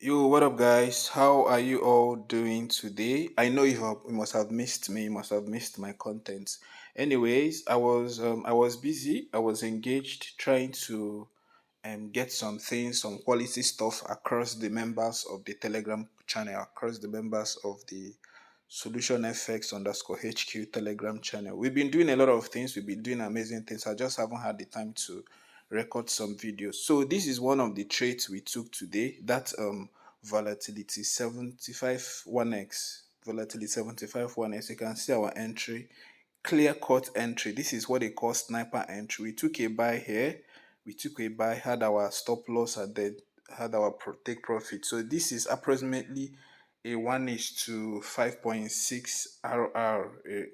Yo, what up, guys? How are you all doing today? I know you must have missed me. You must have missed my content. Anyways, I was busy. I was engaged trying to get some things, some quality stuff across the members of the Telegram channel, across the members of the Solution FX underscore HQ Telegram channel. We've been doing a lot of things. We've been doing amazing things. I just haven't had the time to record some videos. So this is one of the trades we took today. That volatility 75 1x. Volatility 75 1x. You can see our entry. Clear cut entry. This is what they call sniper entry. We took a buy here. We took a buy, had our stop loss, and then had our take profit. So this is approximately a 1 is to 5.6 RR,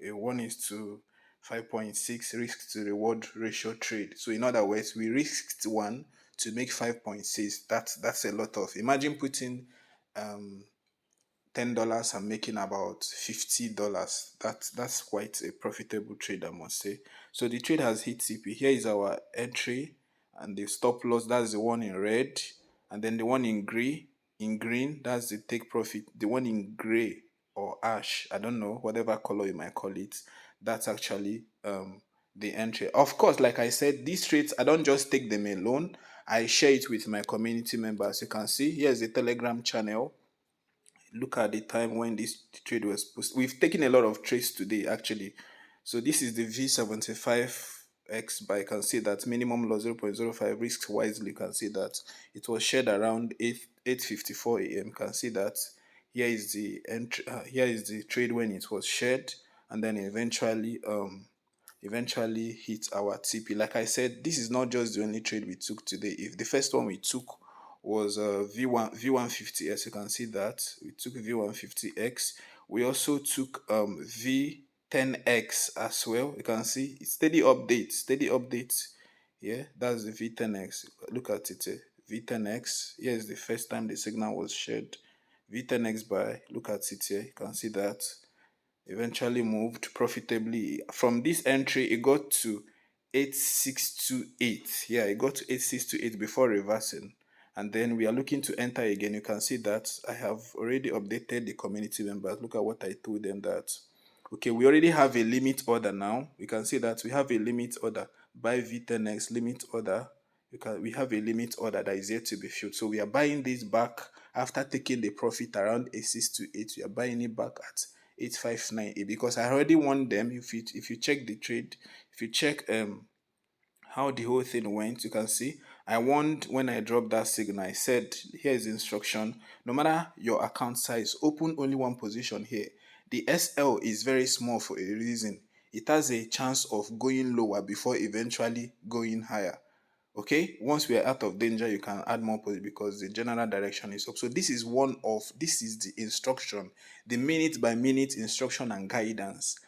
a 1 is to 5.6 risk to reward ratio trade. So in other words, we risked one to make 5.6. That's a lot of. Imagine putting $10 and making about $50. That's quite a profitable trade, I must say. So the trade has hit CP. Here is our entry and the stop loss. That's the one in red, and then the one in green, that's the take profit. The one in gray or ash, I don't know, whatever color you might call it, that's actually the entry. Of course, like I said, these trades, I don't just take them alone. I share it with my community members. You can see here's the Telegram channel. Look at the time when this trade was posted. We've taken a lot of trades today, actually. So this is the V75X buy. You can see that minimum loss 0.05, risks wisely. You can see that it was shared around 8:54 a.m. You can see that here is the entry. Here is the trade when it was shared, and then eventually hit our TP. Like I said, this is not just the only trade we took today. If the first one we took was V150X, you can see that we took V150X. We also took V10X as well. You can see steady updates. Yeah, that's the V10X. Look at it. V10X. Here is the first time the signal was shared. V10X buy. Look at it here. You can see that eventually moved profitably. From this entry, it got to 8628. Yeah, it got to 8628 before reversing. And then we are looking to enter again. You can see that I have already updated the community members. Look at what I told them that. Okay, we already have a limit order now. We can see that we have a limit order by V10X limit order. We have a limit order that is yet to be filled. So we are buying this back after taking the profit around 8628. We are buying it back at 8598 because I already won them. If you check the trade, if you check how the whole thing went, you can see I warned when I dropped that signal. I said, here is the instruction. No matter your account size, open only one position here. The SL is very small for a reason. It has a chance of going lower before eventually going higher. Okay, once we are out of danger, you can add more position because the general direction is up. So this is the instruction, the minute by minute instruction and guidance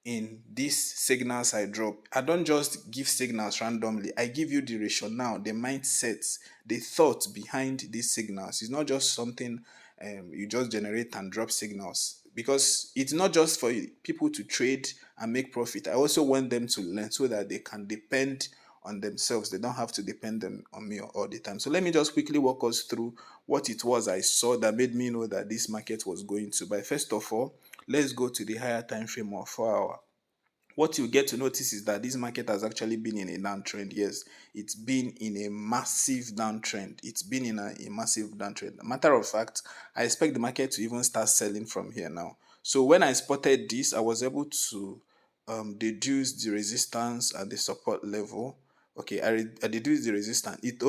in these signals I drop. I don't just give signals randomly. I give you the rationale, the mindsets, the thought behind these signals. It's not just something you just generate and drop signals, because it's not just for people to trade and make profit. I also want them to learn so that they can depend on themselves. They don't have to depend on me all the time. So let me just quickly walk us through what it was I saw that made me know that this market was going to buy. First of all, let's go to the higher time frame of 4 hour. What you get to notice is that this market has actually been in a downtrend. Yes, it's been in a massive downtrend. It's been in a massive downtrend. Matter of fact, I expect the market to even start selling from here now. So when I spotted this, I was able to deduce the resistance and the support level. Okay, I deduced the resistance. It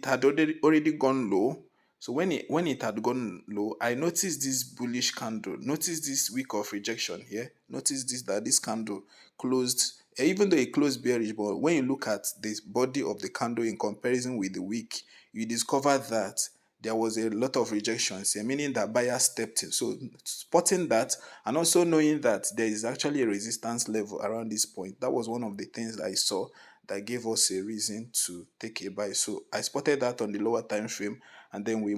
had already gone low. So when it had gone low, I noticed this bullish candle. Notice this week of rejection here. Notice this candle closed, even though it closed bearish, but when you look at this body of the candle in comparison with the wick, you discover that there was a lot of rejections here, meaning that buyers stepped in. So spotting that and also knowing that there is actually a resistance level around this point, that was one of the things that I saw that gave us a reason to take a buy. So I spotted that on the lower time frame, and then we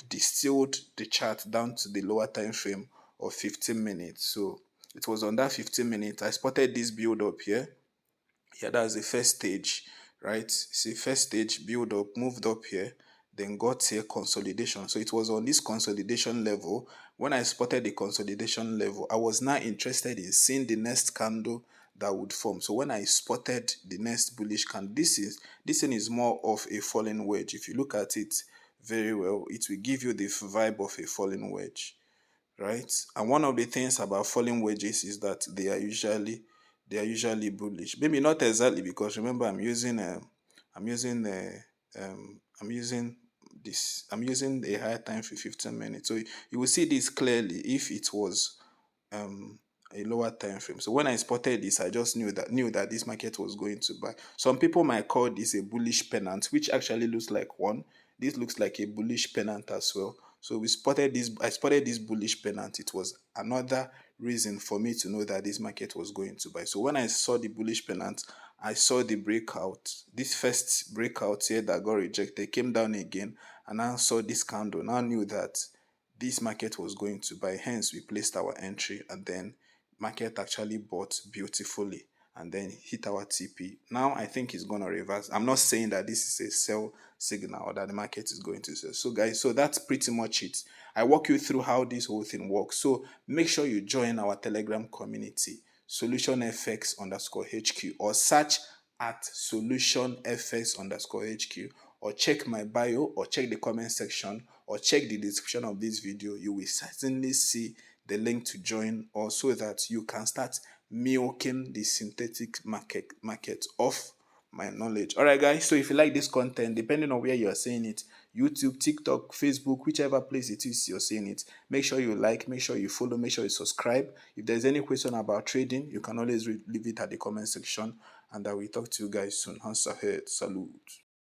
distilled the chart down to the lower time frame of 15 minutes. So it was on that 15 minutes I spotted this build up here. Yeah, that's the first stage, right? See, first stage build up, moved up here, then got here consolidation. So it was on this consolidation level. When I spotted the consolidation level, I was now interested in seeing the next candle that would form. So when I spotted the next bullish candle, this thing is more of a falling wedge. If you look at it very well, it will give you the vibe of a falling wedge, right? And one of the things about falling wedges is that they are usually bullish. Maybe not exactly, because remember I'm using I'm using a higher time for 15 minutes. So you will see this clearly if it was um a lower time frame. So when I spotted this, I just knew that this market was going to buy. Some people might call this a bullish pennant, which actually looks like one. This looks like a bullish pennant as well. So I spotted this bullish pennant. It was another reason for me to know that this market was going to buy. So when I saw the bullish pennant, I saw the breakout. This first breakout here that got rejected came down again, and I saw this candle. Now I knew that this market was going to buy. Hence, we placed our entry, and then market actually bought beautifully and then hit our TP. Now I think it's going to reverse. I'm not saying that this is a sell signal or that the market is going to sell. So guys, so that's pretty much it. I walk you through how this whole thing works. So make sure you join our Telegram community, SolutionFX_HQ, or search at SolutionFX_HQ, or check my bio, or check the comment section, or check the description of this video. You will certainly see the link to join, or so that you can start milking the synthetic market of my knowledge. All right, guys. So if you like this content, depending on where you are seeing it, YouTube, TikTok, Facebook, whichever place it is you're seeing it, make sure you like, make sure you follow, make sure you subscribe. If there's any question about trading, you can always leave it at the comment section, and I will talk to you guys soon. Hands ahead. Salute.